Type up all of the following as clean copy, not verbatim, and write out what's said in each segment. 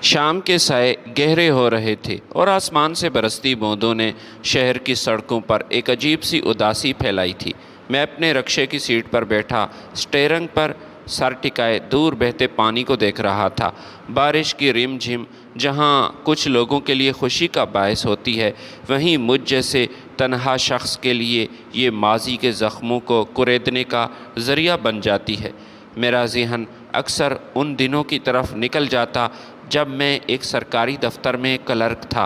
شام کے سائے گہرے ہو رہے تھے اور آسمان سے برستی بوندوں نے شہر کی سڑکوں پر ایک عجیب سی اداسی پھیلائی تھی۔ میں اپنے رکشے کی سیٹ پر بیٹھا اسٹیئرنگ پر سر ٹکائے دور بہتے پانی کو دیکھ رہا تھا۔ بارش کی رم جھم جہاں کچھ لوگوں کے لیے خوشی کا باعث ہوتی ہے، وہیں مجھ جیسے تنہا شخص کے لیے یہ ماضی کے زخموں کو کریدنے کا ذریعہ بن جاتی ہے۔ میرا ذہن اکثر ان دنوں کی طرف نکل جاتا جب میں ایک سرکاری دفتر میں کلرک تھا،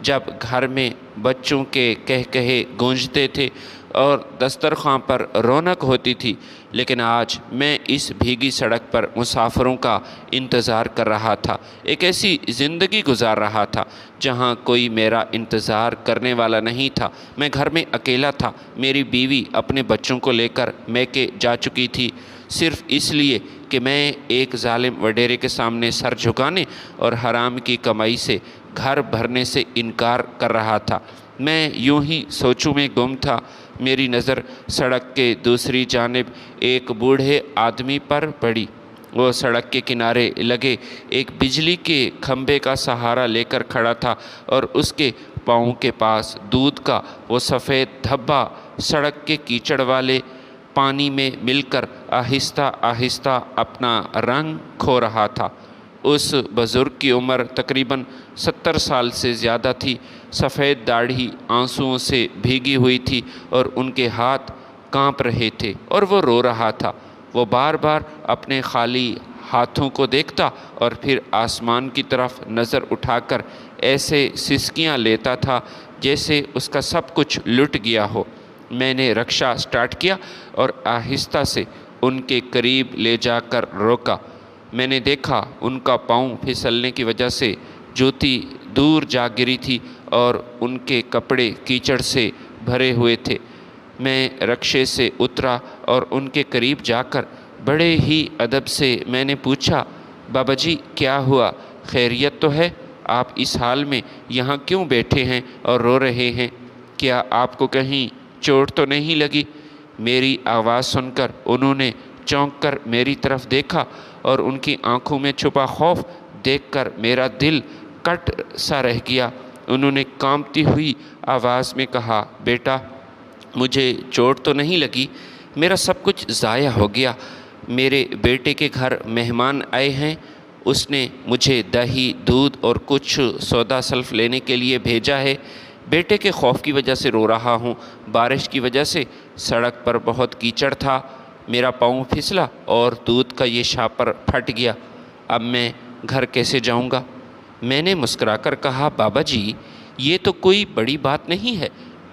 جب گھر میں بچوں کے کہکہے گونجتے تھے اور دسترخوان پر رونق ہوتی تھی، لیکن آج میں اس بھیگی سڑک پر مسافروں کا انتظار کر رہا تھا، ایک ایسی زندگی گزار رہا تھا جہاں کوئی میرا انتظار کرنے والا نہیں تھا۔ میں گھر میں اکیلا تھا، میری بیوی اپنے بچوں کو لے کر میکے جا چکی تھی، صرف اس لیے کہ میں ایک ظالم وڈیرے کے سامنے سر جھکانے اور حرام کی کمائی سے گھر بھرنے سے انکار کر رہا تھا۔ میں یوں ہی سوچوں میں گم تھا، میری نظر سڑک کے دوسری جانب ایک بوڑھے آدمی پر پڑی۔ وہ سڑک کے کنارے لگے ایک بجلی کے کھمبے کا سہارا لے کر کھڑا تھا اور اس کے پاؤں کے پاس دودھ کا وہ سفید دھبا سڑک کے کیچڑ والے پانی میں مل کر آہستہ آہستہ اپنا رنگ کھو رہا تھا۔ اس بزرگ کی عمر تقریباً 70 سال سے زیادہ تھی۔ سفید داڑھی آنسوؤں سے بھیگی ہوئی تھی اور ان کے ہاتھ کانپ رہے تھے اور وہ رو رہا تھا۔ وہ بار بار اپنے خالی ہاتھوں کو دیکھتا اور پھر آسمان کی طرف نظر اٹھا کر ایسے سسکیاں لیتا تھا جیسے اس کا سب کچھ لٹ گیا ہو۔ میں نے رکشہ سٹارٹ کیا اور آہستہ سے ان کے قریب لے جا کر روکا۔ میں نے دیکھا ان کا پاؤں پھسلنے کی وجہ سے جوتی دور جا گری تھی اور ان کے کپڑے کیچڑ سے بھرے ہوئے تھے۔ میں رکشے سے اترا اور ان کے قریب جا کر بڑے ہی ادب سے میں نے پوچھا، بابا جی کیا ہوا؟ خیریت تو ہے؟ آپ اس حال میں یہاں کیوں بیٹھے ہیں اور رو رہے ہیں؟ کیا آپ کو کہیں چوٹ تو نہیں لگی؟ میری آواز سن کر انہوں نے چونک کر میری طرف دیکھا اور ان کی آنکھوں میں چھپا خوف دیکھ کر میرا دل کٹ سا رہ گیا۔ انہوں نے کانپتی ہوئی آواز میں کہا، بیٹا مجھے چوٹ تو نہیں لگی، میرا سب کچھ ضائع ہو گیا۔ میرے بیٹے کے گھر مہمان آئے ہیں، اس نے مجھے دہی دودھ اور کچھ سودا سلف لینے کے لیے بھیجا ہے۔ بیٹے کے خوف کی وجہ سے رو رہا ہوں۔ بارش کی وجہ سے سڑک پر بہت کیچڑ تھا، میرا پاؤں پھسلا اور دودھ کا یہ شاپر پھٹ گیا۔ اب میں گھر کیسے جاؤں گا؟ میں نے مسکرا کر کہا، بابا جی یہ تو کوئی بڑی بات نہیں ہے،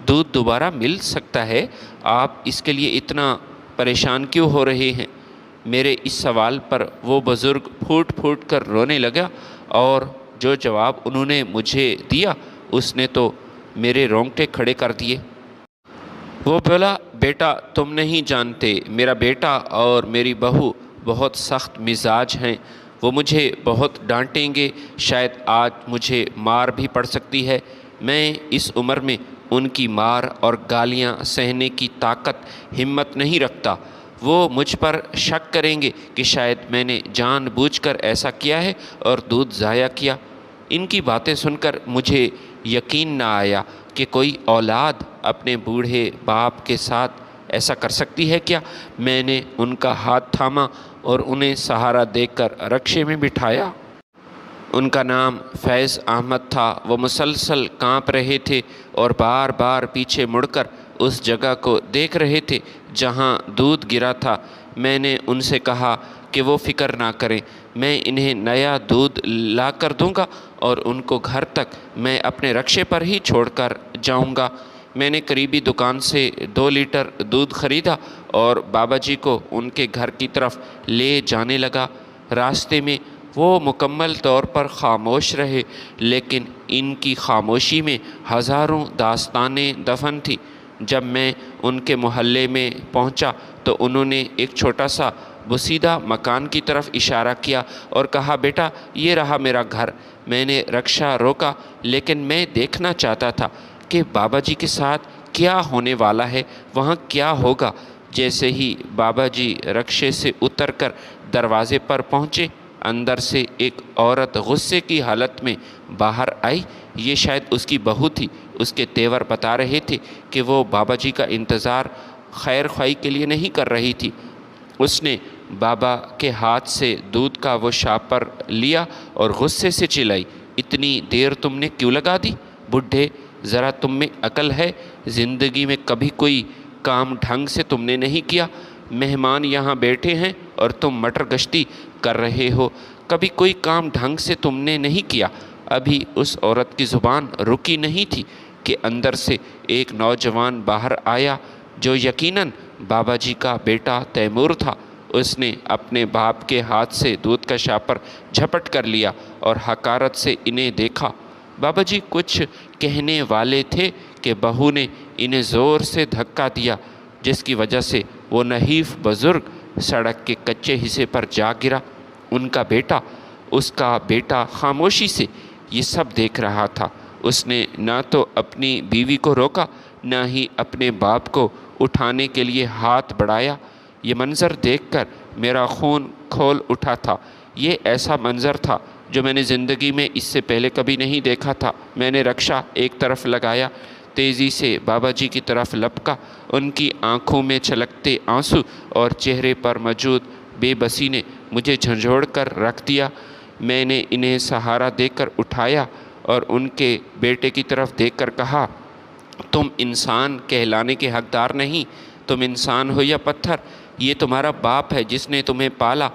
دودھ دوبارہ مل سکتا ہے، آپ اس کے لیے اتنا پریشان کیوں ہو رہے ہیں؟ میرے اس سوال پر وہ بزرگ پھوٹ پھوٹ کر رونے لگا اور جو جواب انہوں نے مجھے دیا اس نے تو میرے رونگٹے کھڑے کر دیے۔ وہ بولا، بیٹا تم نہیں جانتے، میرا بیٹا اور میری بہو بہت سخت مزاج ہیں، وہ مجھے بہت ڈانٹیں گے، شاید آج مجھے مار بھی پڑ سکتی ہے۔ میں اس عمر میں ان کی مار اور گالیاں سہنے کی طاقت ہمت نہیں رکھتا۔ وہ مجھ پر شک کریں گے کہ شاید میں نے جان بوجھ کر ایسا کیا ہے اور دودھ ضائع کیا۔ ان کی باتیں سن کر مجھے یقین نہ آیا کہ کوئی اولاد اپنے بوڑھے باپ کے ساتھ ایسا کر سکتی ہے کیا۔ میں نے ان کا ہاتھ تھاما اور انہیں سہارا دے کر رکشے میں بٹھایا۔ ان کا نام فیض احمد تھا۔ وہ مسلسل کانپ رہے تھے اور بار بار پیچھے مڑ کر اس جگہ کو دیکھ رہے تھے جہاں دودھ گرا تھا۔ میں نے ان سے کہا کہ وہ فکر نہ کریں، میں انہیں نیا دودھ لا کر دوں گا اور ان کو گھر تک میں اپنے رکشے پر ہی چھوڑ کر جاؤں گا۔ میں نے قریبی دکان سے 2 لیٹر دودھ خریدا اور بابا جی کو ان کے گھر کی طرف لے جانے لگا۔ راستے میں وہ مکمل طور پر خاموش رہے، لیکن ان کی خاموشی میں ہزاروں داستانیں دفن تھیں۔ جب میں ان کے محلے میں پہنچا تو انہوں نے ایک چھوٹا سا بسیدہ مکان کی طرف اشارہ کیا اور کہا، بیٹا یہ رہا میرا گھر۔ میں نے رکشہ روکا، لیکن میں دیکھنا چاہتا تھا کہ بابا جی کے ساتھ کیا ہونے والا ہے، وہاں کیا ہوگا۔ جیسے ہی بابا جی رکشے سے اتر کر دروازے پر پہنچے، اندر سے ایک عورت غصے کی حالت میں باہر آئی۔ یہ شاید اس کی بہو تھی۔ اس کے تیور بتا رہے تھے کہ وہ بابا جی کا انتظار خیر خواہی کے لیے نہیں کر رہی تھی۔ اس نے بابا کے ہاتھ سے دودھ کا وہ شاپر لیا اور غصے سے چلائی، اتنی دیر تم نے کیوں لگا دی؟ بڈھے، ذرا تم میں عقل ہے؟ زندگی میں کبھی کوئی کام ڈھنگ سے تم نے نہیں کیا؟ مہمان یہاں بیٹھے ہیں اور تم مٹر گشتی کر رہے ہو۔ کبھی کوئی کام ڈھنگ سے تم نے نہیں کیا۔ ابھی اس عورت کی زبان رکی نہیں تھی کہ اندر سے ایک نوجوان باہر آیا جو یقیناً بابا جی کا بیٹا تیمور تھا۔ اس نے اپنے باپ کے ہاتھ سے دودھ کا شاپر جھپٹ کر لیا اور حقارت سے انہیں دیکھا۔ بابا جی کچھ کہنے والے تھے کہ بہو نے انہیں زور سے دھکا دیا، جس کی وجہ سے وہ نحیف بزرگ سڑک کے کچے حصے پر جا گرا۔ ان کا بیٹا، اس کا بیٹا خاموشی سے یہ سب دیکھ رہا تھا۔ اس نے نہ تو اپنی بیوی کو روکا، نہ ہی اپنے باپ کو اٹھانے کے لیے ہاتھ بڑھایا۔ یہ منظر دیکھ کر میرا خون کھول اٹھا تھا۔ یہ ایسا منظر تھا جو میں نے زندگی میں اس سے پہلے کبھی نہیں دیکھا تھا۔ میں نے رکشہ ایک طرف لگایا، تیزی سے بابا جی کی طرف لپکا۔ ان کی آنکھوں میں چھلکتے آنسو اور چہرے پر موجود بے بسی نے مجھے جھنجھوڑ کر رکھ دیا۔ میں نے انہیں سہارا دے کر اٹھایا اور ان کے بیٹے کی طرف دیکھ کر کہا، تم انسان کہلانے کے حقدار نہیں، تم انسان ہو یا پتھر۔ یہ تمہارا باپ ہے جس نے تمہیں پالا۔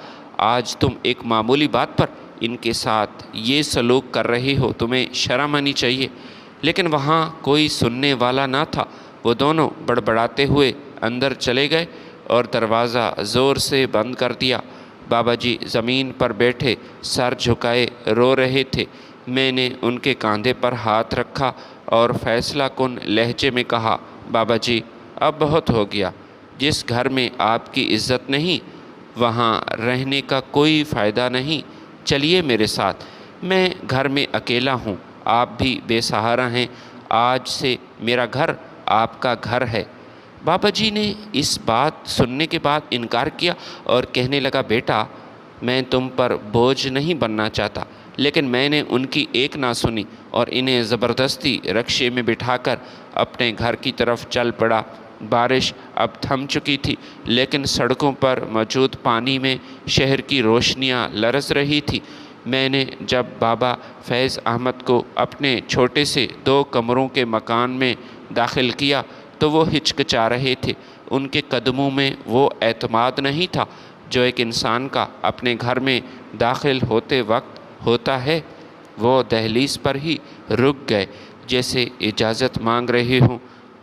آج تم ایک معمولی بات پر ان کے ساتھ یہ سلوک کر رہے ہو، تمہیں شرم آنی چاہیے۔ لیکن وہاں کوئی سننے والا نہ تھا۔ وہ دونوں بڑبڑاتے ہوئے اندر چلے گئے اور دروازہ زور سے بند کر دیا۔ بابا جی زمین پر بیٹھے سر جھکائے رو رہے تھے۔ میں نے ان کے کاندھے پر ہاتھ رکھا اور فیصلہ کن لہجے میں کہا، بابا جی اب بہت ہو گیا۔ جس گھر میں آپ کی عزت نہیں، وہاں رہنے کا کوئی فائدہ نہیں۔ چلیے میرے ساتھ، میں گھر میں اکیلا ہوں، آپ بھی بے سہارا ہیں۔ آج سے میرا گھر آپ کا گھر ہے۔ بابا جی نے اس بات سننے کے بعد انکار کیا اور کہنے لگا، بیٹا میں تم پر بوجھ نہیں بننا چاہتا، لیکن میں نے ان کی ایک نہ سنی اور انہیں زبردستی رکشے میں بٹھا کر اپنے گھر کی طرف چل پڑا۔ بارش اب تھم چکی تھی، لیکن سڑکوں پر موجود پانی میں شہر کی روشنیاں لرز رہی تھی۔ میں نے جب بابا فیض احمد کو اپنے چھوٹے سے 2 کمروں کے مکان میں داخل کیا تو وہ ہچکچا رہے تھے۔ ان کے قدموں میں وہ اعتماد نہیں تھا جو ایک انسان کا اپنے گھر میں داخل ہوتے وقت ہوتا ہے۔ وہ دہلیز پر ہی رک گئے، جیسے اجازت مانگ رہے ہوں۔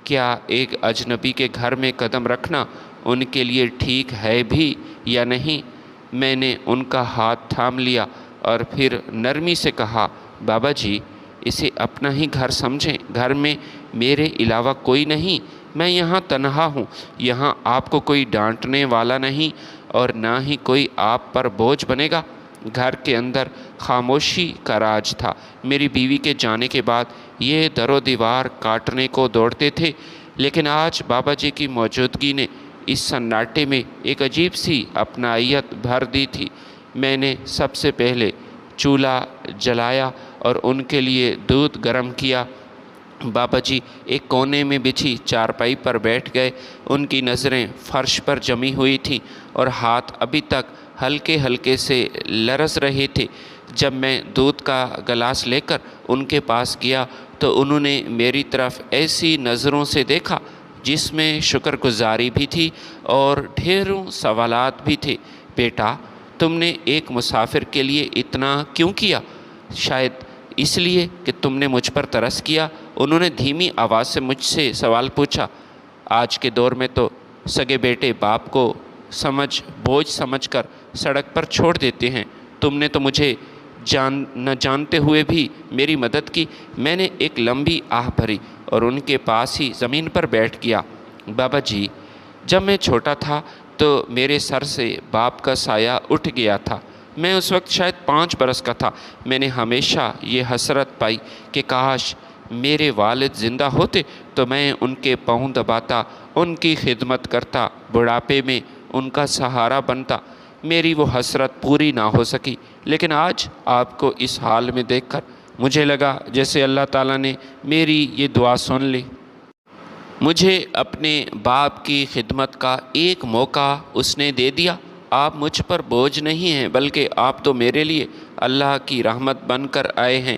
کیا ایک اجنبی کے گھر میں قدم رکھنا ان کے لیے ٹھیک ہے بھی یا نہیں؟ میں نے ان کا ہاتھ تھام لیا اور پھر نرمی سے کہا، بابا جی اسے اپنا ہی گھر سمجھیں، گھر میں میرے علاوہ کوئی نہیں، میں یہاں تنہا ہوں، یہاں آپ کو کوئی ڈانٹنے والا نہیں اور نہ ہی کوئی آپ پر بوجھ بنے گا۔ گھر کے اندر خاموشی کا راج تھا۔ میری بیوی کے جانے کے بعد یہ در و دیوار کاٹنے کو دوڑتے تھے، لیکن آج بابا جی کی موجودگی نے اس سناٹے میں ایک عجیب سی اپنائیت بھر دی تھی۔ میں نے سب سے پہلے چولہا جلایا اور ان کے لیے دودھ گرم کیا۔ بابا جی ایک کونے میں بچھی چارپائی پر بیٹھ گئے۔ ان کی نظریں فرش پر جمی ہوئی تھیں اور ہاتھ ابھی تک ہلکے ہلکے سے لرز رہے تھے۔ جب میں دودھ کا گلاس لے کر ان کے پاس گیا تو انہوں نے میری طرف ایسی نظروں سے دیکھا جس میں شکر گزاری بھی تھی اور ڈھیروں سوالات بھی تھے۔ بیٹا تم نے ایک مسافر کے لیے اتنا کیوں کیا؟ شاید اس لیے کہ تم نے مجھ پر ترس کیا؟ انہوں نے دھیمی آواز سے مجھ سے سوال پوچھا۔ آج کے دور میں تو سگے بیٹے باپ کو بوجھ سمجھ کر سڑک پر چھوڑ دیتے ہیں۔ تم نے تو مجھے نہ جانتے ہوئے بھی میری مدد کی۔ میں نے ایک لمبی آہ بھری اور ان کے پاس ہی زمین پر بیٹھ گیا۔ بابا جی جب میں چھوٹا تھا تو میرے سر سے باپ کا سایہ اٹھ گیا تھا۔ میں اس وقت شاید 5 برس کا تھا۔ میں نے ہمیشہ یہ حسرت پائی کہ کاش میرے والد زندہ ہوتے تو میں ان کے پاؤں دباتا، ان کی خدمت کرتا، بڑھاپے میں ان کا سہارا بنتا۔ میری وہ حسرت پوری نہ ہو سکی، لیکن آج آپ کو اس حال میں دیکھ کر مجھے لگا جیسے اللہ تعالیٰ نے میری یہ دعا سن لی۔ مجھے اپنے باپ کی خدمت کا ایک موقع اس نے دے دیا۔ آپ مجھ پر بوجھ نہیں ہیں، بلکہ آپ تو میرے لیے اللہ کی رحمت بن کر آئے ہیں۔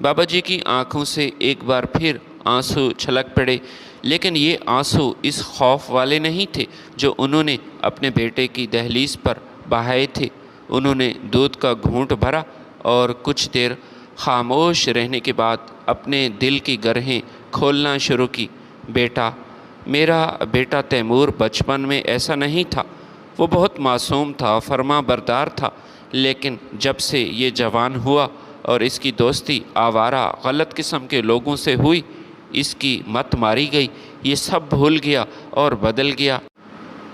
بابا جی کی آنکھوں سے ایک بار پھر آنسو چھلک پڑے، لیکن یہ آنسو اس خوف والے نہیں تھے جو انہوں نے اپنے بیٹے کی دہلیز پر بہائے تھے۔ انہوں نے دودھ کا گھونٹ بھرا اور کچھ دیر خاموش رہنے کے بعد اپنے دل کی گرہیں کھولنا شروع کی۔ بیٹا، میرا بیٹا تیمور بچپن میں ایسا نہیں تھا۔ وہ بہت معصوم تھا، فرما بردار تھا، لیکن جب سے یہ جوان ہوا اور اس کی دوستی آوارہ غلط قسم کے لوگوں سے ہوئی، اس کی مت ماری گئی، یہ سب بھول گیا اور بدل گیا۔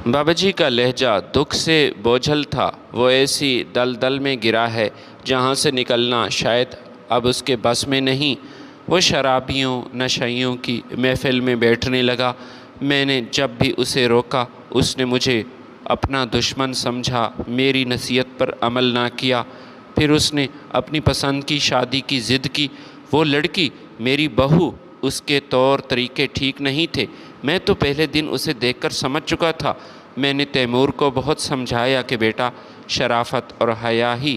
بابا جی کا لہجہ دکھ سے بوجھل تھا۔ وہ ایسی دلدل میں گرا ہے جہاں سے نکلنا شاید اب اس کے بس میں نہیں۔ وہ شرابیوں نشائیوں کی محفل میں بیٹھنے لگا۔ میں نے جب بھی اسے روکا، اس نے مجھے اپنا دشمن سمجھا، میری نصیحت پر عمل نہ کیا۔ پھر اس نے اپنی پسند کی شادی کی ضد کی۔ وہ لڑکی میری بہو، اس کے طور طریقے ٹھیک نہیں تھے۔ میں تو پہلے دن اسے دیکھ کر سمجھ چکا تھا۔ میں نے تیمور کو بہت سمجھایا کہ بیٹا، شرافت اور حیا ہی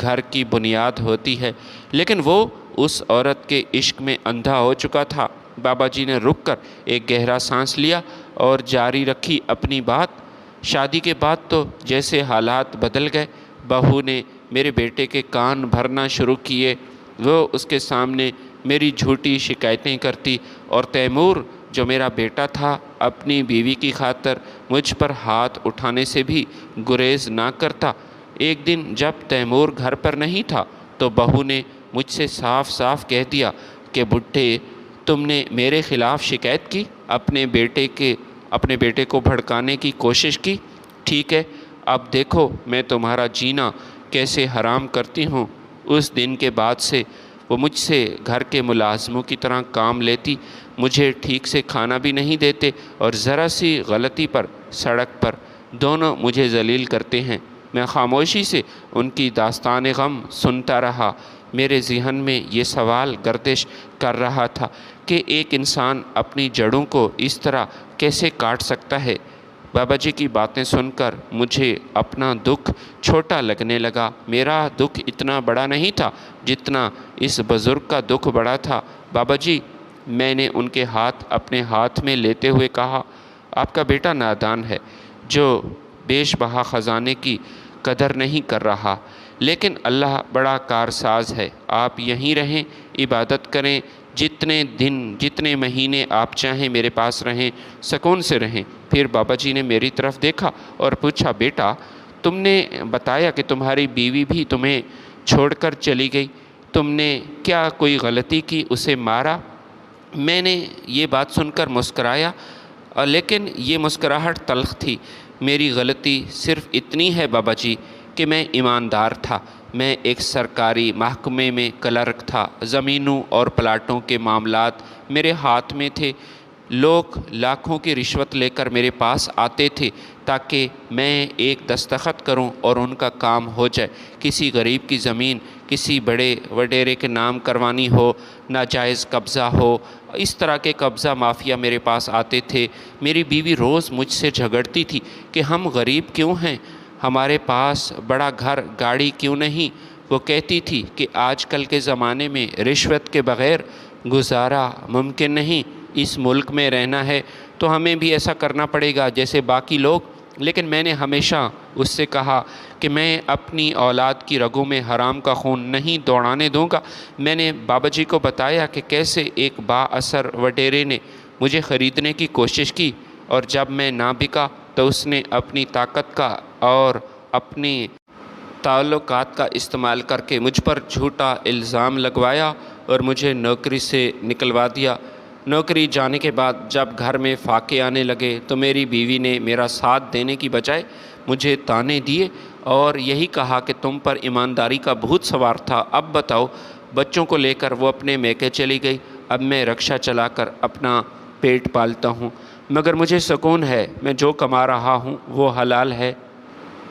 گھر کی بنیاد ہوتی ہے، لیکن وہ اس عورت کے عشق میں اندھا ہو چکا تھا۔ بابا جی نے رک کر ایک گہرا سانس لیا اور جاری رکھی اپنی بات۔ شادی کے بعد تو جیسے حالات بدل گئے، بہو نے میرے بیٹے کے کان بھرنا شروع کیے۔ وہ اس کے سامنے میری جھوٹی شکایتیں کرتی اور تیمور جو میرا بیٹا تھا اپنی بیوی کی خاطر مجھ پر ہاتھ اٹھانے سے بھی گریز نہ کرتا۔ ایک دن جب تیمور گھر پر نہیں تھا تو بہو نے مجھ سے صاف صاف کہہ دیا کہ بڈھے، تم نے میرے خلاف شکایت کی، اپنے بیٹے کو بھڑکانے کی کوشش کی۔ ٹھیک ہے، اب دیکھو میں تمہارا جینا کیسے حرام کرتی ہوں۔ اس دن کے بعد سے وہ مجھ سے گھر کے ملازموں کی طرح کام لیتی، مجھے ٹھیک سے کھانا بھی نہیں دیتے اور ذرا سی غلطی پر سڑک پر دونوں مجھے ذلیل کرتے ہیں۔ میں خاموشی سے ان کی داستان غم سنتا رہا۔ میرے ذہن میں یہ سوال گردش کر رہا تھا کہ ایک انسان اپنی جڑوں کو اس طرح کیسے کاٹ سکتا ہے۔ بابا جی کی باتیں سن کر مجھے اپنا دکھ چھوٹا لگنے لگا۔ میرا دکھ اتنا بڑا نہیں تھا جتنا اس بزرگ کا دکھ بڑا تھا۔ بابا جی، میں نے ان کے ہاتھ اپنے ہاتھ میں لیتے ہوئے کہا، آپ کا بیٹا نادان ہے جو بیش بہا خزانے کی قدر نہیں کر رہا، لیکن اللہ بڑا کارساز ہے۔ آپ یہیں رہیں، عبادت کریں، جتنے دن جتنے مہینے آپ چاہیں میرے پاس رہیں، سکون سے رہیں۔ پھر بابا جی نے میری طرف دیکھا اور پوچھا، بیٹا، تم نے بتایا کہ تمہاری بیوی بھی تمہیں چھوڑ کر چلی گئی، تم نے کیا کوئی غلطی کی، اسے مارا؟ میں نے یہ بات سن کر مسکرایا، لیکن یہ مسکراہٹ تلخ تھی۔ میری غلطی صرف اتنی ہے بابا جی کہ میں ایماندار تھا۔ میں ایک سرکاری محکمے میں کلرک تھا۔ زمینوں اور پلاٹوں کے معاملات میرے ہاتھ میں تھے۔ لوگ لاکھوں کی رشوت لے کر میرے پاس آتے تھے تاکہ میں ایک دستخط کروں اور ان کا کام ہو جائے۔ کسی غریب کی زمین کسی بڑے وڈیرے کے نام کروانی ہو، ناجائز قبضہ ہو، اس طرح کے قبضہ مافیا میرے پاس آتے تھے۔ میری بیوی روز مجھ سے جھگڑتی تھی کہ ہم غریب کیوں ہیں، ہمارے پاس بڑا گھر گاڑی کیوں نہیں۔ وہ کہتی تھی کہ آج کل کے زمانے میں رشوت کے بغیر گزارا ممکن نہیں۔ اس ملک میں رہنا ہے تو ہمیں بھی ایسا کرنا پڑے گا جیسے باقی لوگ۔ لیکن میں نے ہمیشہ اس سے کہا کہ میں اپنی اولاد کی رگوں میں حرام کا خون نہیں دوڑانے دوں گا۔ میں نے بابا جی کو بتایا کہ کیسے ایک با اثر وڈیرے نے مجھے خریدنے کی کوشش کی، اور جب میں نہ بکا تو اس نے اپنی طاقت کا اور اپنی تعلقات کا استعمال کر کے مجھ پر جھوٹا الزام لگوایا اور مجھے نوکری سے نکلوا دیا۔ نوکری جانے کے بعد جب گھر میں فاقے آنے لگے تو میری بیوی نے میرا ساتھ دینے کی بجائے مجھے طعنے دیے اور یہی کہا کہ تم پر ایمانداری کا بھوت سوار تھا، اب بتاؤ۔ بچوں کو لے کر وہ اپنے میکے چلی گئی۔ اب میں رکشہ چلا کر اپنا پیٹ پالتا ہوں، مگر مجھے سکون ہے، میں جو کما رہا ہوں وہ حلال ہے۔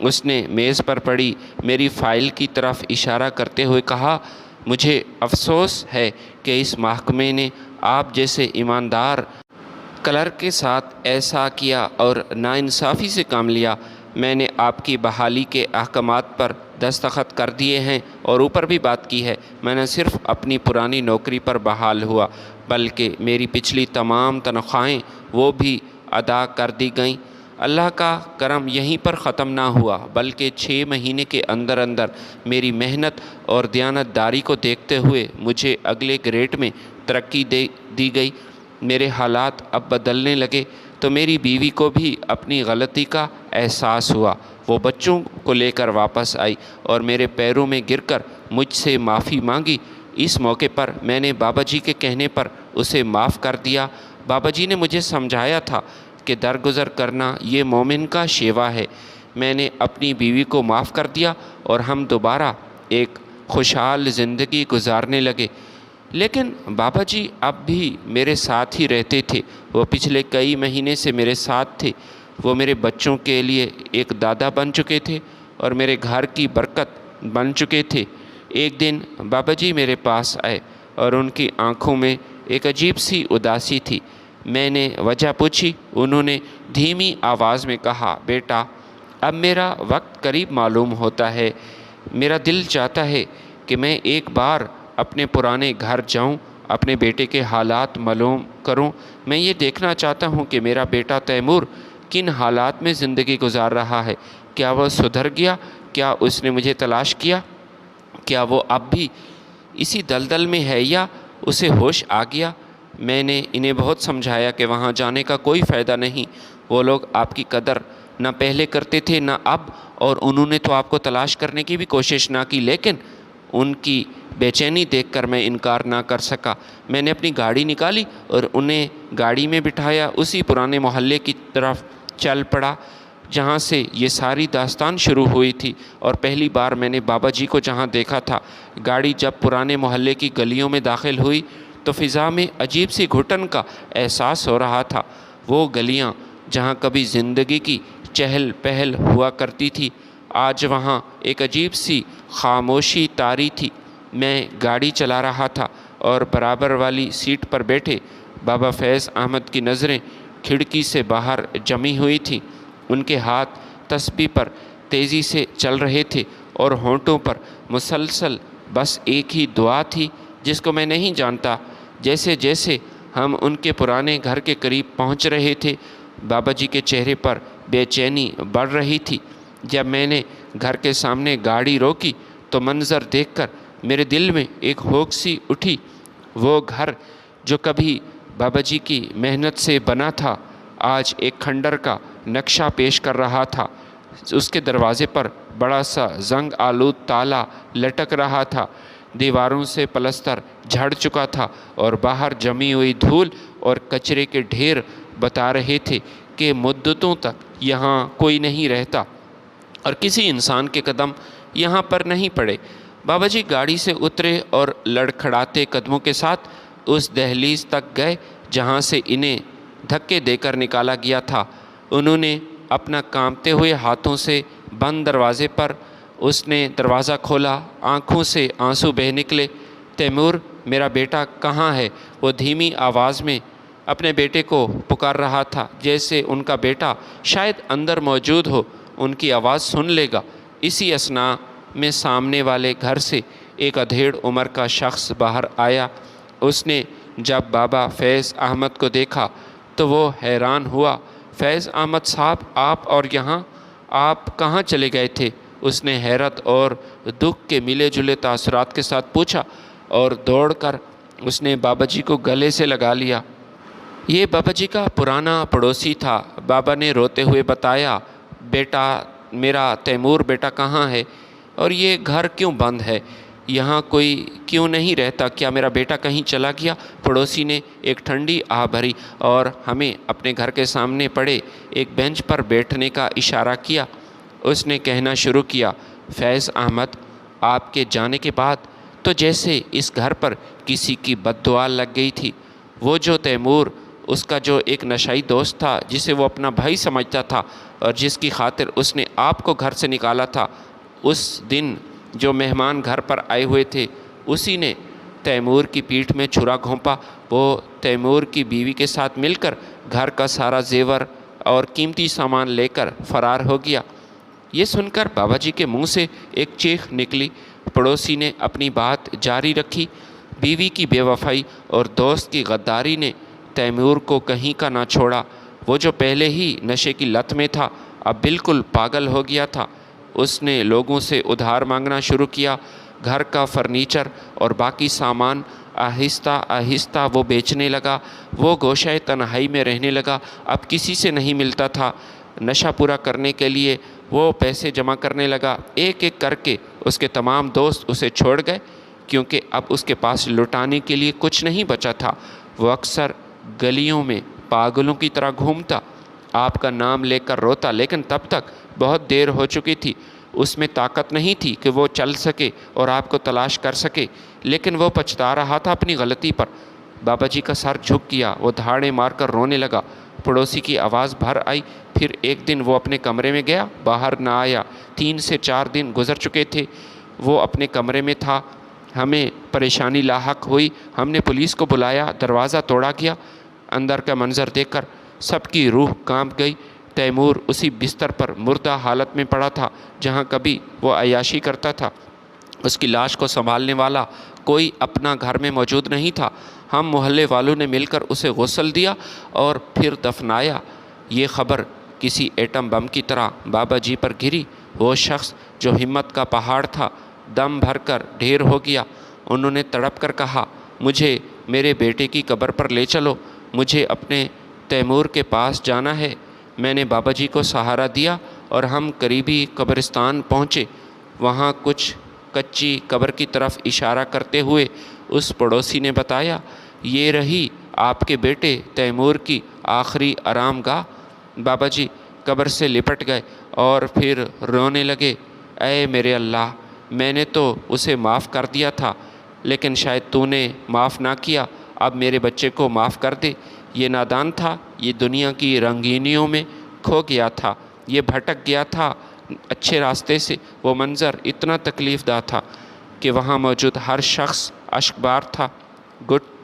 اس نے میز پر پڑی میری فائل کی طرف اشارہ کرتے ہوئے کہا، مجھے افسوس ہے کہ اس محکمے نے آپ جیسے ایماندار کلرک کے ساتھ ایسا کیا اور ناانصافی سے کام لیا۔ میں نے آپ کی بحالی کے احکامات پر دستخط کر دیے ہیں اور اوپر بھی بات کی ہے۔ میں نہ صرف اپنی پرانی نوکری پر بحال ہوا بلکہ میری پچھلی تمام تنخواہیں وہ بھی ادا کر دی گئیں۔ اللہ کا کرم یہیں پر ختم نہ ہوا بلکہ 6 مہینے کے اندر اندر میری محنت اور دیانتداری کو دیکھتے ہوئے مجھے اگلے گریڈ میں ترقی دی گئی۔ میرے حالات اب بدلنے لگے تو میری بیوی کو بھی اپنی غلطی کا احساس ہوا۔ وہ بچوں کو لے کر واپس آئی اور میرے پیروں میں گر کر مجھ سے معافی مانگی۔ اس موقع پر میں نے بابا جی کے کہنے پر اسے معاف کر دیا۔ بابا جی نے مجھے سمجھایا تھا کہ درگزر کرنا یہ مومن کا شیوا ہے۔ میں نے اپنی بیوی کو معاف کر دیا اور ہم دوبارہ ایک خوشحال زندگی گزارنے لگے۔ لیکن بابا جی اب بھی میرے ساتھ ہی رہتے تھے۔ وہ پچھلے کئی مہینے سے میرے ساتھ تھے۔ وہ میرے بچوں کے لیے ایک دادا بن چکے تھے اور میرے گھر کی برکت بن چکے تھے۔ ایک دن بابا جی میرے پاس آئے اور ان کی آنکھوں میں ایک عجیب سی اداسی تھی۔ میں نے وجہ پوچھی۔ انہوں نے دھیمی آواز میں کہا، بیٹا اب میرا وقت قریب معلوم ہوتا ہے۔ میرا دل چاہتا ہے کہ میں ایک بار اپنے پرانے گھر جاؤں، اپنے بیٹے کے حالات معلوم کروں۔ میں یہ دیکھنا چاہتا ہوں کہ میرا بیٹا تیمور کن حالات میں زندگی گزار رہا ہے۔ کیا وہ سدھر گیا؟ کیا اس نے مجھے تلاش کیا؟ کیا وہ اب بھی اسی دلدل میں ہے یا اسے ہوش آ گیا؟ میں نے انہیں بہت سمجھایا کہ وہاں جانے کا کوئی فائدہ نہیں۔ وہ لوگ آپ کی قدر نہ پہلے کرتے تھے نہ اب، اور انہوں نے تو آپ کو تلاش کرنے کی بھی کوشش نہ کی، لیکن ان کی بے چینی دیکھ کر میں انکار نہ کر سکا۔ میں نے اپنی گاڑی نکالی اور انہیں گاڑی میں بٹھایا، اسی پرانے محلے کی طرف چل پڑا جہاں سے یہ ساری داستان شروع ہوئی تھی اور پہلی بار میں نے بابا جی کو جہاں دیکھا تھا۔ گاڑی جب پرانے محلے کی گلیوں میں داخل ہوئی تو فضا میں عجیب سی گھٹن کا احساس ہو رہا تھا۔ وہ گلیاں جہاں کبھی زندگی کی چہل پہل ہوا کرتی تھی، آج وہاں ایک عجیب سی خاموشی طاری تھی۔ میں گاڑی چلا رہا تھا اور برابر والی سیٹ پر بیٹھے بابا فیض احمد کی نظریں کھڑکی سے باہر جمی ہوئی تھیں۔ ان کے ہاتھ تسبیح پر تیزی سے چل رہے تھے اور ہونٹوں پر مسلسل بس ایک ہی دعا تھی جس کو میں نہیں جانتا۔ جیسے جیسے ہم ان کے پرانے گھر کے قریب پہنچ رہے تھے، بابا جی کے چہرے پر بے چینی بڑھ رہی تھی۔ جب میں نے گھر کے سامنے گاڑی روکی تو منظر دیکھ کر میرے دل میں ایک ہوک سی اٹھی۔ وہ گھر جو کبھی بابا جی کی محنت سے بنا تھا آج ایک کھنڈر کا نقشہ پیش کر رہا تھا۔ اس کے دروازے پر بڑا سا زنگ آلود تالا لٹک رہا تھا۔ دیواروں سے پلستر جھڑ چکا تھا اور باہر جمی ہوئی دھول اور کچرے کے ڈھیر بتا رہے تھے کہ مدتوں تک یہاں کوئی نہیں رہتا اور کسی انسان کے قدم یہاں پر نہیں پڑے۔ بابا جی گاڑی سے اترے اور لڑکھڑاتے قدموں کے ساتھ اس دہلیز تک گئے جہاں سے انہیں دھکے دے کر نکالا گیا تھا۔ انہوں نے اپنا کانپتے ہوئے ہاتھوں سے بند دروازے پر اس نے دروازہ کھولا۔ آنکھوں سے آنسو بہہ نکلے۔ تیمور میرا بیٹا کہاں ہے؟ وہ دھیمی آواز میں اپنے بیٹے کو پکار رہا تھا، جیسے ان کا بیٹا شاید اندر موجود ہو، ان کی آواز سن لے گا۔ اسی اثناء میں سامنے والے گھر سے ایک ادھیڑ عمر کا شخص باہر آیا۔ اس نے جب بابا فیض احمد کو دیکھا تو وہ حیران ہوا۔ فیض احمد صاحب، آپ اور یہاں؟ آپ کہاں چلے گئے تھے؟ اس نے حیرت اور دکھ کے ملے جلے تاثرات کے ساتھ پوچھا اور دوڑ کر اس نے بابا جی کو گلے سے لگا لیا۔ یہ بابا جی کا پرانا پڑوسی تھا۔ بابا نے روتے ہوئے بتایا، بیٹا میرا تیمور بیٹا کہاں ہے اور یہ گھر کیوں بند ہے؟ یہاں کوئی کیوں نہیں رہتا؟ کیا میرا بیٹا کہیں چلا گیا؟ پڑوسی نے ایک ٹھنڈی آہ بھری اور ہمیں اپنے گھر کے سامنے پڑے ایک بینچ پر بیٹھنے کا اشارہ کیا۔ اس نے کہنا شروع کیا، فیض احمد، آپ کے جانے کے بعد تو جیسے اس گھر پر کسی کی بد دعا لگ گئی تھی۔ وہ جو تیمور اس کا جو ایک نشائی دوست تھا جسے وہ اپنا بھائی سمجھتا تھا اور جس کی خاطر اس نے آپ کو گھر سے نکالا تھا، اس دن جو مہمان گھر پر آئے ہوئے تھے اسی نے تیمور کی پیٹھ میں چھرا گھونپا۔ وہ تیمور کی بیوی کے ساتھ مل کر گھر کا سارا زیور اور قیمتی سامان لے کر فرار ہو گیا۔ یہ سن کر بابا جی کے منہ سے ایک چیخ نکلی۔ پڑوسی نے اپنی بات جاری رکھی۔ بیوی کی بے وفائی اور دوست کی غداری نے تیمور کو کہیں کا نہ چھوڑا۔ وہ جو پہلے ہی نشے کی لت میں تھا اب بالکل پاگل ہو گیا تھا۔ اس نے لوگوں سے ادھار مانگنا شروع کیا۔ گھر کا فرنیچر اور باقی سامان آہستہ آہستہ وہ بیچنے لگا۔ وہ گوشۂ تنہائی میں رہنے لگا، اب کسی سے نہیں ملتا تھا۔ نشہ پورا کرنے کے لیے وہ پیسے جمع کرنے لگا۔ ایک ایک کر کے اس کے تمام دوست اسے چھوڑ گئے، کیونکہ اب اس کے پاس لٹانے کے لیے کچھ نہیں بچا تھا۔ وہ اکثر گلیوں میں پاگلوں کی طرح گھومتا، آپ کا نام لے کر روتا، لیکن تب تک بہت دیر ہو چکی تھی۔ اس میں طاقت نہیں تھی کہ وہ چل سکے اور آپ کو تلاش کر سکے، لیکن وہ پچھتا رہا تھا اپنی غلطی پر۔ بابا جی کا سر جھک گیا، وہ دھاڑے مار کر رونے لگا۔ پڑوسی کی آواز بھر آئی۔ پھر ایک دن وہ اپنے کمرے میں گیا، باہر نہ آیا۔ 3 سے 4 دن گزر چکے تھے، وہ اپنے کمرے میں تھا۔ ہمیں پریشانی لاحق ہوئی، ہم نے پولیس کو بلایا، دروازہ توڑا گیا۔ اندر کا منظر دیکھ کر سب کی روح کانپ گئی۔ تیمور اسی بستر پر مردہ حالت میں پڑا تھا جہاں کبھی وہ عیاشی کرتا تھا۔ اس کی لاش کو سنبھالنے والا کوئی اپنا گھر میں موجود نہیں تھا۔ ہم محلے والوں نے مل کر اسے غسل دیا اور پھر دفنایا۔ یہ خبر کسی ایٹم بم کی طرح بابا جی پر گری۔ وہ شخص جو ہمت کا پہاڑ تھا دم بھر کر ڈھیر ہو گیا۔ انہوں نے تڑپ کر کہا، مجھے میرے بیٹے کی قبر پر لے چلو، مجھے اپنے تیمور کے پاس جانا ہے۔ میں نے بابا جی کو سہارا دیا اور ہم قریبی قبرستان پہنچے۔ وہاں کچھ کچی قبر کی طرف اشارہ کرتے ہوئے اس پڑوسی نے بتایا، یہ رہی آپ کے بیٹے تیمور کی آخری آرام گاہ۔ بابا جی قبر سے لپٹ گئے اور پھر رونے لگے، اے میرے اللہ، میں نے تو اسے معاف کر دیا تھا، لیکن شاید تو نے معاف نہ کیا۔ اب میرے بچے کو معاف کر دے۔ یہ نادان تھا، یہ دنیا کی رنگینیوں میں کھو گیا تھا، یہ بھٹک گیا تھا اچھے راستے سے۔ وہ منظر اتنا تکلیف دہ تھا کہ وہاں موجود ہر شخص اشکبار تھا۔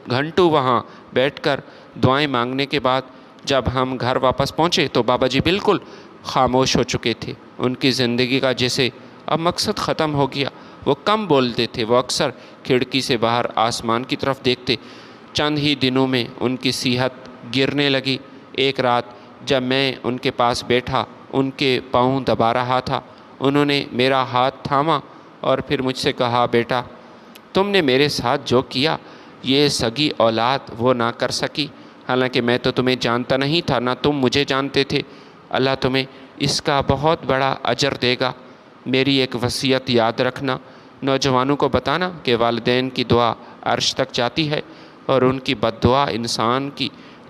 گھنٹوں وہاں بیٹھ کر دعائیں مانگنے کے بعد جب ہم گھر واپس پہنچے تو بابا جی بالکل خاموش ہو چکے تھے۔ ان کی زندگی کا جیسے اب مقصد ختم ہو گیا۔ وہ کم بولتے تھے، وہ اکثر کھڑکی سے باہر آسمان کی طرف دیکھتے۔ چند ہی دنوں میں ان کی صحت گرنے لگی۔ ایک رات جب میں ان کے پاس بیٹھا، ان کے پاؤں دبا رہا تھا، انہوں نے میرا ہاتھ تھاما اور پھر مجھ سے کہا، بیٹا، تم نے میرے ساتھ جو کیا یہ سگی اولاد وہ نہ کر سکی۔ حالانکہ میں تو تمہیں جانتا نہیں تھا، نہ تم مجھے جانتے تھے۔ اللہ تمہیں اس کا بہت بڑا اجر دے گا۔ میری ایک وصیت یاد رکھنا، نوجوانوں کو بتانا کہ والدین کی دعا عرش تک جاتی ہے اور ان کی بد دعا انسان کی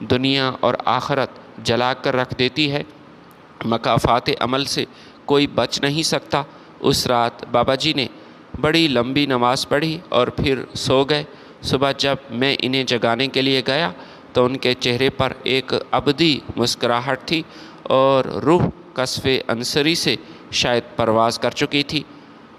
دنیا اور آخرت جلا کر رکھ دیتی ہے۔ مکافات عمل سے کوئی بچ نہیں سکتا۔ اس رات بابا جی نے بڑی لمبی نماز پڑھی اور پھر سو گئے۔ صبح جب میں انہیں جگانے کے لیے گیا تو ان کے چہرے پر ایک ابدی مسکراہٹ تھی اور روح کشف انصری سے شاید پرواز کر چکی تھی۔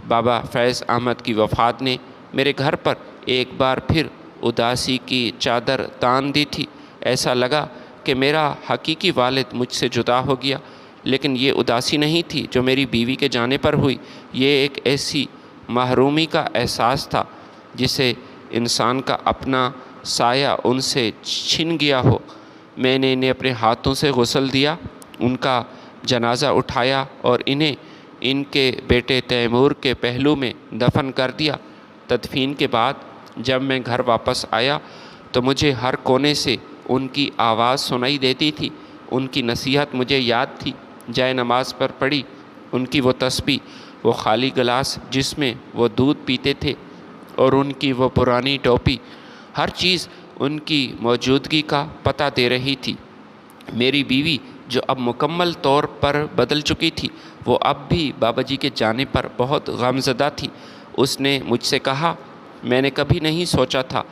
بابا فیض احمد کی وفات نے میرے گھر پر ایک بار پھر اداسی کی چادر تان دی تھی۔ ایسا لگا کہ میرا حقیقی والد مجھ سے جدا ہو گیا، لیکن یہ اداسی نہیں تھی جو میری بیوی کے جانے پر ہوئی۔ یہ ایک ایسی محرومی کا احساس تھا جسے انسان کا اپنا سایہ ان سے چھن گیا ہو۔ میں نے انہیں اپنے ہاتھوں سے غسل دیا، ان کا جنازہ اٹھایا اور انہیں ان کے بیٹے تیمور کے پہلو میں دفن کر دیا۔ تدفین کے بعد جب میں گھر واپس آیا تو مجھے ہر کونے سے ان کی آواز سنائی دیتی تھی۔ ان کی نصیحت مجھے یاد تھی، جائے نماز پر پڑھی ان کی وہ تسبیح، وہ خالی گلاس جس میں وہ دودھ پیتے تھے اور ان کی وہ پرانی ٹوپی، ہر چیز ان کی موجودگی کا پتہ دے رہی تھی۔ میری بیوی جو اب مکمل طور پر بدل چکی تھی، وہ اب بھی بابا جی کے جانے پر بہت غمزدہ تھی۔ اس نے مجھ سے کہا، میں نے کبھی نہیں سوچا تھا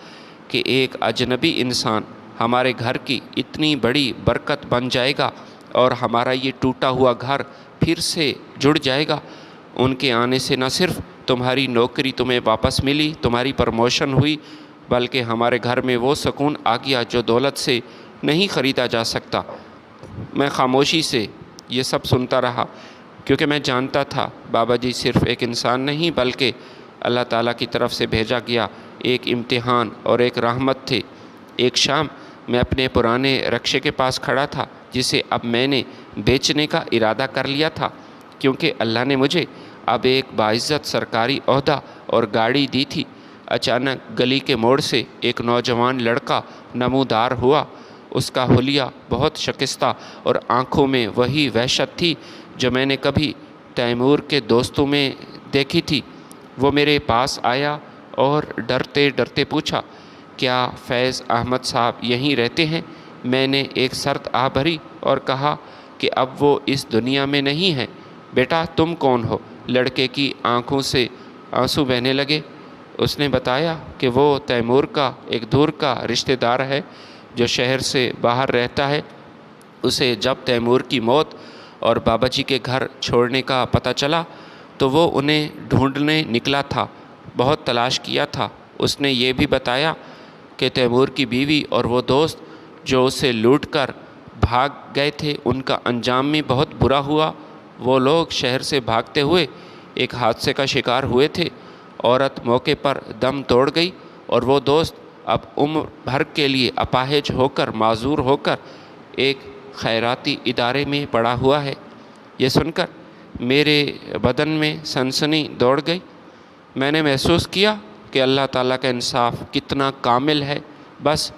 کہ ایک اجنبی انسان ہمارے گھر کی اتنی بڑی برکت بن جائے گا اور ہمارا یہ ٹوٹا ہوا گھر پھر سے جڑ جائے گا۔ ان کے آنے سے نہ صرف تمہاری نوکری تمہیں واپس ملی، تمہاری پروموشن ہوئی، بلکہ ہمارے گھر میں وہ سکون آ گیا جو دولت سے نہیں خریدا جا سکتا۔ میں خاموشی سے یہ سب سنتا رہا، کیونکہ میں جانتا تھا بابا جی صرف ایک انسان نہیں بلکہ اللہ تعالیٰ کی طرف سے بھیجا گیا ایک امتحان اور ایک رحمت تھے۔ ایک شام میں اپنے پرانے رکشے کے پاس کھڑا تھا جسے اب میں نے بیچنے کا ارادہ کر لیا تھا، کیونکہ اللہ نے مجھے اب ایک باعزت سرکاری عہدہ اور گاڑی دی تھی۔ اچانک گلی کے موڑ سے ایک نوجوان لڑکا نمودار ہوا۔ اس کا حلیہ بہت شکستہ اور آنکھوں میں وہی وحشت تھی جو میں نے کبھی تیمور کے دوستوں میں دیکھی تھی۔ وہ میرے پاس آیا اور ڈرتے ڈرتے پوچھا، کیا فیض احمد صاحب یہیں رہتے ہیں؟ میں نے ایک سرد آہ بھری اور کہا کہ اب وہ اس دنیا میں نہیں ہیں۔ بیٹا تم کون ہو؟ لڑکے کی آنکھوں سے آنسو بہنے لگے۔ اس نے بتایا کہ وہ تیمور کا ایک دور کا رشتہ دار ہے جو شہر سے باہر رہتا ہے۔ اسے جب تیمور کی موت اور بابا جی کے گھر چھوڑنے کا پتہ چلا تو وہ انہیں ڈھونڈنے نکلا تھا، بہت تلاش کیا تھا۔ اس نے یہ بھی بتایا کہ تیمور کی بیوی اور وہ دوست جو اسے لوٹ کر بھاگ گئے تھے ان کا انجام بھی بہت برا ہوا۔ وہ لوگ شہر سے بھاگتے ہوئے ایک حادثے کا شکار ہوئے تھے۔ عورت موقع پر دم توڑ گئی اور وہ دوست اب عمر بھر کے لیے اپاہج ہو کر معذور ہو کر ایک خیراتی ادارے میں پڑا ہوا ہے۔ یہ سن کر میرے بدن میں سنسنی دوڑ گئی۔ میں نے محسوس کیا کہ اللہ تعالیٰ کا انصاف کتنا کامل ہے۔ بس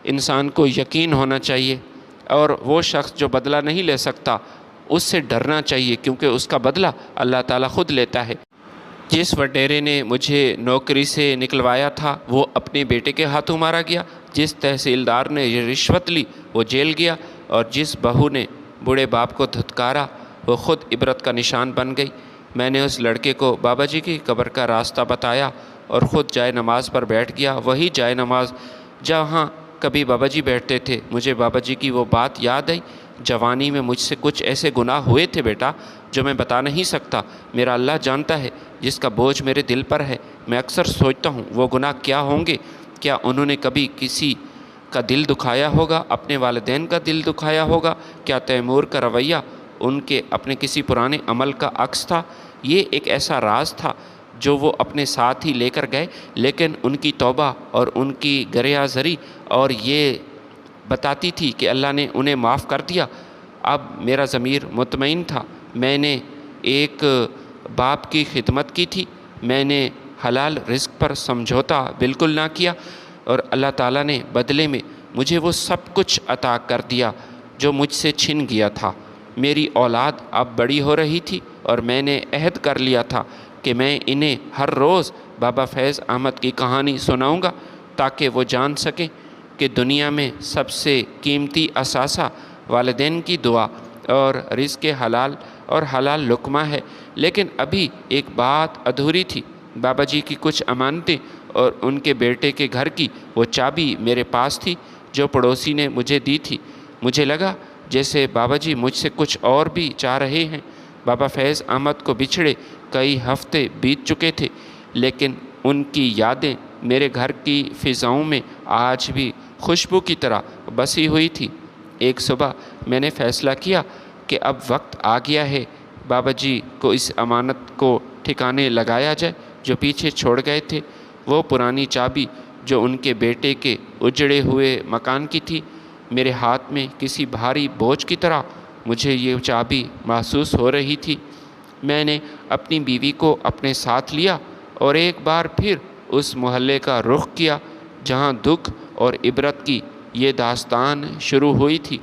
انسان کو یقین ہونا چاہیے، اور وہ شخص جو بدلہ نہیں لے سکتا اس سے ڈرنا چاہیے، کیونکہ اس کا بدلہ اللہ تعالیٰ خود لیتا ہے۔ جس وڈیرے نے مجھے نوکری سے نکلوایا تھا وہ اپنے بیٹے کے ہاتھوں مارا گیا، جس تحصیلدار نے یہ رشوت لی وہ جیل گیا، اور جس بہو نے بوڑھے باپ کو دھتکارا وہ خود عبرت کا نشان بن گئی۔ میں نے اس لڑکے کو بابا جی کی قبر کا راستہ بتایا اور خود جائے نماز پر بیٹھ گیا، وہی جائے نماز جہاں کبھی بابا جی بیٹھتے تھے۔ مجھے بابا جی کی وہ بات یاد آئی، جوانی میں مجھ سے کچھ ایسے گناہ ہوئے تھے بیٹا جو میں بتا نہیں سکتا، میرا اللہ جانتا ہے، جس کا بوجھ میرے دل پر ہے۔ میں اکثر سوچتا ہوں وہ گناہ کیا ہوں گے؟ کیا انہوں نے کبھی کسی کا دل دکھایا ہوگا؟ اپنے والدین کا دل دکھایا ہوگا؟ کیا تیمور کا رویہ ان کے اپنے کسی پرانے عمل کا عکس تھا؟ یہ ایک ایسا راز تھا جو وہ اپنے ساتھ ہی لے کر گئے، لیکن ان کی توبہ اور ان کی گریہ زری اور یہ بتاتی تھی کہ اللہ نے انہیں معاف کر دیا۔ اب میرا ضمیر مطمئن تھا۔ میں نے ایک باپ کی خدمت کی تھی، میں نے حلال رزق پر سمجھوتا بالکل نہ کیا، اور اللہ تعالیٰ نے بدلے میں مجھے وہ سب کچھ عطا کر دیا جو مجھ سے چھن گیا تھا۔ میری اولاد اب بڑی ہو رہی تھی اور میں نے عہد کر لیا تھا کہ میں انہیں ہر روز بابا فیض احمد کی کہانی سناؤں گا، تاکہ وہ جان سکیں کہ دنیا میں سب سے قیمتی اثاثہ والدین کی دعا اور رزق حلال اور حلال لقمہ ہے۔ لیکن ابھی ایک بات ادھوری تھی۔ بابا جی کی کچھ امانتیں اور ان کے بیٹے کے گھر کی وہ چابی میرے پاس تھی جو پڑوسی نے مجھے دی تھی۔ مجھے لگا جیسے بابا جی مجھ سے کچھ اور بھی چاہ رہے ہیں۔ بابا فیض احمد کو بچھڑے کئی ہفتے بیت چکے تھے، لیکن ان کی یادیں میرے گھر کی فضاؤں میں آج بھی خوشبو کی طرح بسی ہوئی تھی۔ ایک صبح میں نے فیصلہ کیا کہ اب وقت آ گیا ہے بابا جی کو اس امانت کو ٹھکانے لگایا جائے جو پیچھے چھوڑ گئے تھے۔ وہ پرانی چابی جو ان کے بیٹے کے اجڑے ہوئے مکان کی تھی، میرے ہاتھ میں کسی بھاری بوجھ کی طرح مجھے یہ چابی محسوس ہو رہی تھی۔ میں نے اپنی بیوی کو اپنے ساتھ لیا اور ایک بار پھر اس محلے کا رخ کیا جہاں دکھ اور عبرت کی یہ داستان شروع ہوئی تھی۔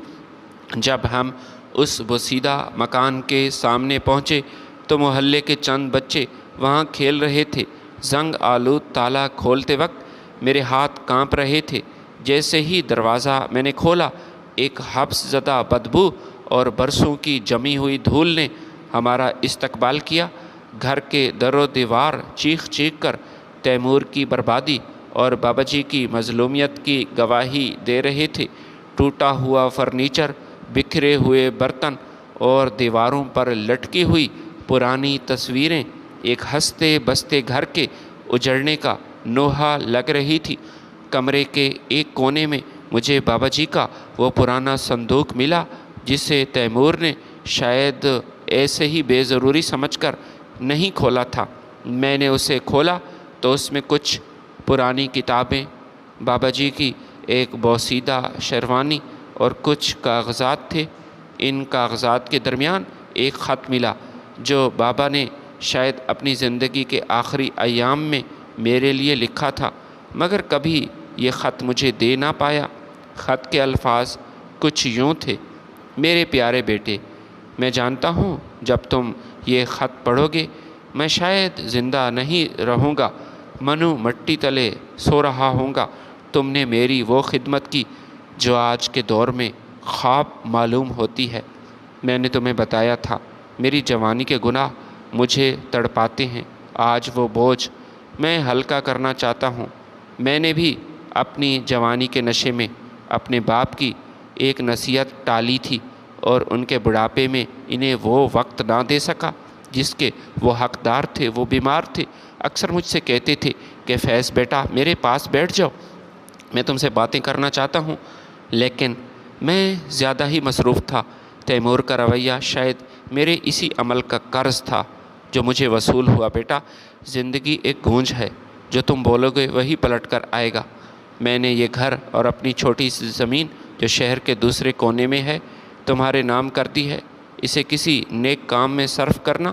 جب ہم اس بوسیدہ مکان کے سامنے پہنچے تو محلے کے چند بچے وہاں کھیل رہے تھے۔ زنگ آلود تالا کھولتے وقت میرے ہاتھ کانپ رہے تھے۔ جیسے ہی دروازہ میں نے کھولا، ایک حبس زدہ بدبو اور برسوں کی جمی ہوئی دھول نے ہمارا استقبال کیا۔ گھر کے در و دیوار چیخ چیخ کر تیمور کی بربادی اور بابا جی کی مظلومیت کی گواہی دے رہے تھے۔ ٹوٹا ہوا فرنیچر، بکھرے ہوئے برتن اور دیواروں پر لٹکی ہوئی پرانی تصویریں ایک ہنستے بستے گھر کے اجڑنے کا نوحہ لگ رہی تھی۔ کمرے کے ایک کونے میں مجھے بابا جی کا وہ پرانا صندوق ملا جسے تیمور نے شاید ایسے ہی بے ضروری سمجھ کر نہیں کھولا تھا۔ میں نے اسے کھولا تو اس میں کچھ پرانی کتابیں، بابا جی کی ایک بوسیدہ شیروانی اور کچھ کاغذات تھے۔ ان کاغذات کے درمیان ایک خط ملا جو بابا نے شاید اپنی زندگی کے آخری ایام میں میرے لیے لکھا تھا، مگر کبھی یہ خط مجھے دے نہ پایا۔ خط کے الفاظ کچھ یوں تھے: میرے پیارے بیٹے، میں جانتا ہوں جب تم یہ خط پڑھو گے میں شاید زندہ نہیں رہوں گا، منو مٹی تلے سو رہا ہوں گا۔ تم نے میری وہ خدمت کی جو آج کے دور میں خواب معلوم ہوتی ہے۔ میں نے تمہیں بتایا تھا میری جوانی کے گناہ مجھے تڑپاتے ہیں۔ آج وہ بوجھ میں ہلکا کرنا چاہتا ہوں۔ میں نے بھی اپنی جوانی کے نشے میں اپنے باپ کی ایک نصیحت ٹالی تھی اور ان کے بڑھاپے میں انہیں وہ وقت نہ دے سکا جس کے وہ حقدار تھے۔ وہ بیمار تھے، اکثر مجھ سے کہتے تھے کہ فیض بیٹا میرے پاس بیٹھ جاؤ، میں تم سے باتیں کرنا چاہتا ہوں، لیکن میں زیادہ ہی مصروف تھا۔ تیمور کا رویہ شاید میرے اسی عمل کا قرض تھا جو مجھے وصول ہوا۔ بیٹا، زندگی ایک گونج ہے، جو تم بولو گے وہی پلٹ کر آئے گا۔ میں نے یہ گھر اور اپنی چھوٹی سی زمین جو شہر کے دوسرے کونے میں ہے تمہارے نام کر دی ہے۔ اسے کسی نیک کام میں صرف کرنا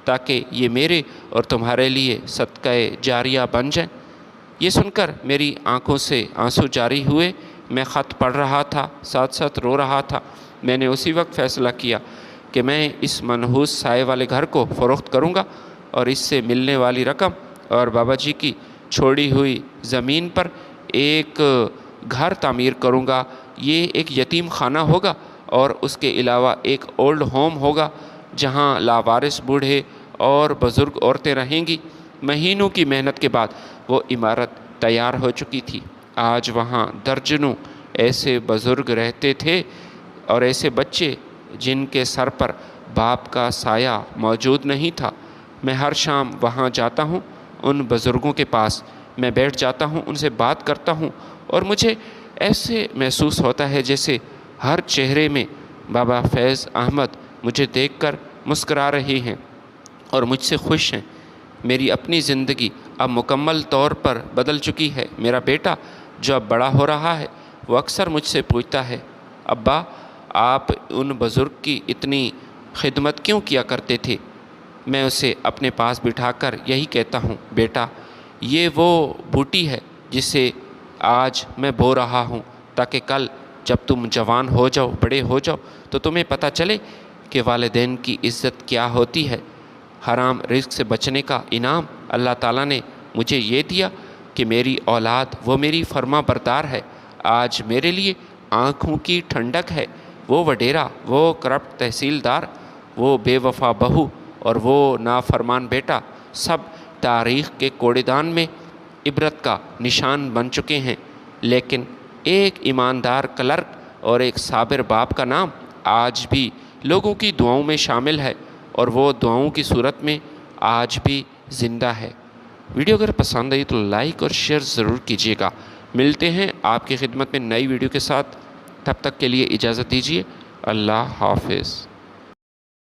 تاکہ یہ میرے اور تمہارے لیے صدقہ جاریہ بن جائیں۔ یہ سن کر میری آنکھوں سے آنسو جاری ہوئے۔ میں خط پڑھ رہا تھا، ساتھ ساتھ رو رہا تھا۔ میں نے اسی وقت فیصلہ کیا کہ میں اس منحوس سائے والے گھر کو فروخت کروں گا اور اس سے ملنے والی رقم اور بابا جی کی چھوڑی ہوئی زمین پر ایک گھر تعمیر کروں گا۔ یہ ایک یتیم خانہ ہوگا اور اس کے علاوہ ایک اولڈ ہوم ہوگا جہاں لاوارث بوڑھے اور بزرگ عورتیں رہیں گی۔ مہینوں کی محنت کے بعد وہ عمارت تیار ہو چکی تھی۔ آج وہاں درجنوں ایسے بزرگ رہتے تھے اور ایسے بچے جن کے سر پر باپ کا سایہ موجود نہیں تھا۔ میں ہر شام وہاں جاتا ہوں، ان بزرگوں کے پاس میں بیٹھ جاتا ہوں، ان سے بات کرتا ہوں اور مجھے ایسے محسوس ہوتا ہے جیسے ہر چہرے میں بابا فیض احمد مجھے دیکھ کر مسکرا رہے ہیں اور مجھ سے خوش ہیں۔ میری اپنی زندگی اب مکمل طور پر بدل چکی ہے۔ میرا بیٹا جو اب بڑا ہو رہا ہے وہ اکثر مجھ سے پوچھتا ہے، ابا آپ ان بزرگ کی اتنی خدمت کیوں کیا کرتے تھے؟ میں اسے اپنے پاس بٹھا کر یہی کہتا ہوں، بیٹا یہ وہ بوٹی ہے جسے آج میں بو رہا ہوں تاکہ کل جب تم جوان ہو جاؤ، بڑے ہو جاؤ تو تمہیں پتہ چلے کہ والدین کی عزت کیا ہوتی ہے۔ حرام رزق سے بچنے کا انعام اللہ تعالیٰ نے مجھے یہ دیا کہ میری اولاد وہ میری فرما بردار ہے۔ آج میرے لیے آنکھوں کی ٹھنڈک ہے۔ وہ وڈیرا، وہ کرپٹ تحصیلدار، وہ بے وفا بہو اور وہ نافرمان بیٹا سب تاریخ کے کوڑے دان میں عبرت کا نشان بن چکے ہیں، لیکن ایک ایماندار کلرک اور ایک صابر باپ کا نام آج بھی لوگوں کی دعاؤں میں شامل ہے اور وہ دعاؤں کی صورت میں آج بھی زندہ ہے۔ ویڈیو اگر پسند آئی تو لائک اور شیئر ضرور کیجیے گا۔ ملتے ہیں آپ کی خدمت میں نئی ویڈیو کے ساتھ، تب تک کے لیے اجازت دیجیے۔ اللہ حافظ۔